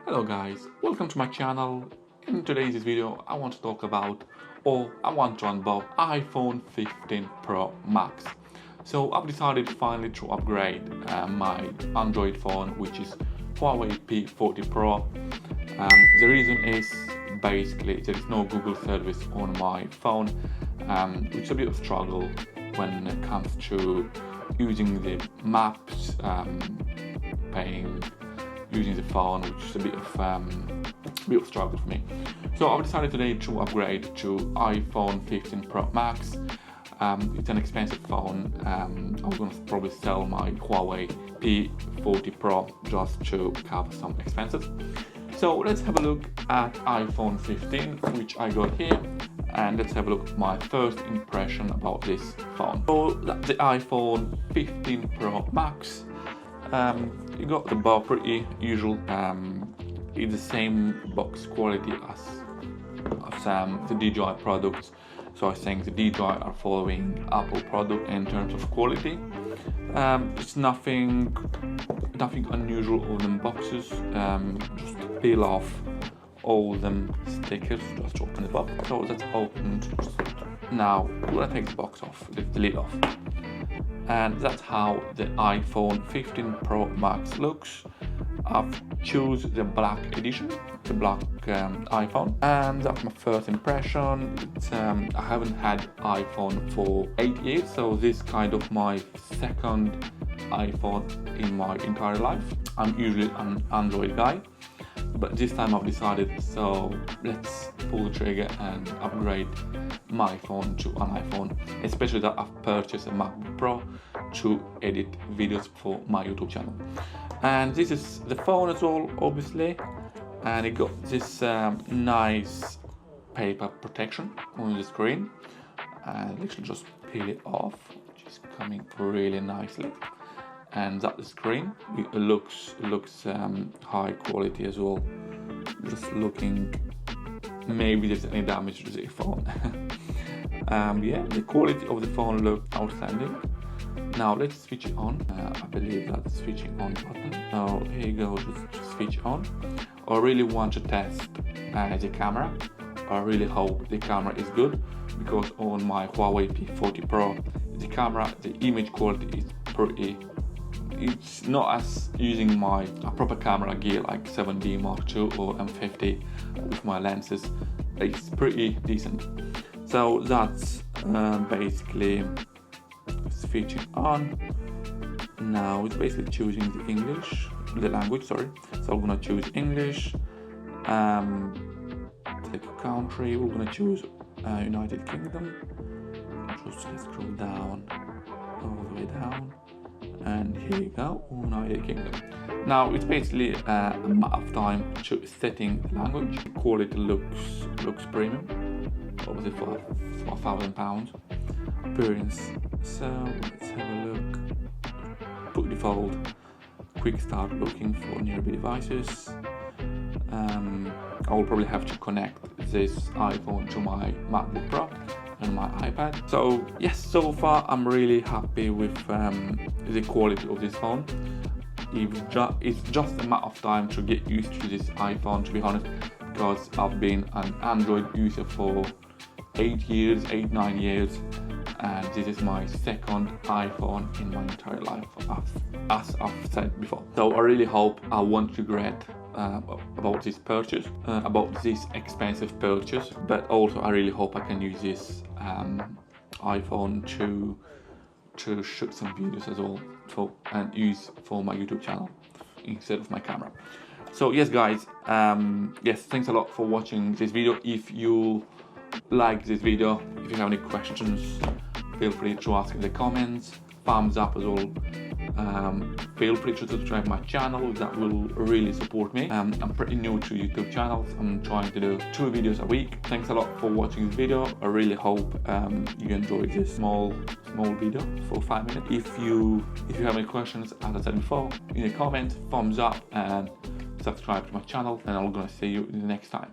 Hello guys, welcome to my channel. In today's video I want to talk about, or I want to unbox iPhone 15 Pro Max. So I've decided finally to upgrade my Android phone, which is Huawei P40 Pro. The reason is basically there is no Google service on my phone, which is a bit of a struggle when it comes to using the maps, using the phone, which is a bit of struggle for me. So I've decided today to upgrade to iPhone 15 Pro Max. It's an expensive phone. I was going to probably sell my Huawei P40 Pro just to cover some expenses. So let's have a look at iPhone 15, which I got here, and let's have a look at my first impression about this phone. So the iPhone 15 Pro Max. You got the box, pretty usual. It's the same box quality as the DJI products, so I think the DJI are following Apple product in terms of quality. It's nothing unusual on them boxes. Just peel off all them stickers just to open the box. So that's opened. Now we're gonna take the box off, the lid off. And that's how the iPhone 15 Pro Max looks. I've chosen the black edition, the black iPhone, and that's my first impression. I haven't had iPhone for 8 years, so this is kind of my second iPhone in my entire life. I'm usually an Android guy, but this time I've decided, so let's pull the trigger and upgrade my phone to an iPhone, especially that I've purchased a MacBook Pro to edit videos for my YouTube channel. And this is the phone as well, obviously, and it got this nice paper protection on the screen, and literally just peel it off, which is coming really nicely. And that's the screen. It looks high quality as well. Just looking, maybe there's any damage to the phone. Yeah, the quality of the phone looks outstanding. Now let's switch it on. I believe that's the switching on button. Now here you go, just switch on. I really want to test the camera. I really hope the camera is good, because on my Huawei P40 Pro, the camera, the image quality is pretty. It's not as using my proper camera gear like 7D Mark II or M50 with my lenses. It's pretty decent. So that's basically switching on. Now it's basically choosing the language, sorry. So I'm gonna choose English. Take a country. We're gonna choose United Kingdom. Just scroll down, all the way down. And here you go, United Kingdom. Now it's basically a matter of time to setting the language. The quality looks premium, obviously for £1,000 appearance. So let's have a look. Put default, quick start looking for nearby devices. I will probably have to connect this iPhone to my MacBook Pro and my iPad. So yes, so far I'm really happy with the quality of this phone. It's just a matter of time to get used to this iPhone, to be honest, because I've been an Android user for 9 years, and this is my second iPhone in my entire life, as I've said before. So I really hope I won't regret about this purchase, about this expensive purchase, but also I really hope I can use this iPhone to shoot some videos as well, and use for my YouTube channel instead of my camera. So yes guys, yes, thanks a lot for watching this video. If you like this video, if you have any questions, feel free to ask in the comments. Thumbs up as well. Feel free to subscribe to my channel, that will really support me. I'm pretty new to YouTube channels. I'm trying to do 2 videos a week. Thanks a lot for watching this video. I really hope you enjoyed this small video for 5 minutes. If you have any questions, as I said before, in the comments, thumbs up and subscribe to my channel, and I'm gonna see you in the next time.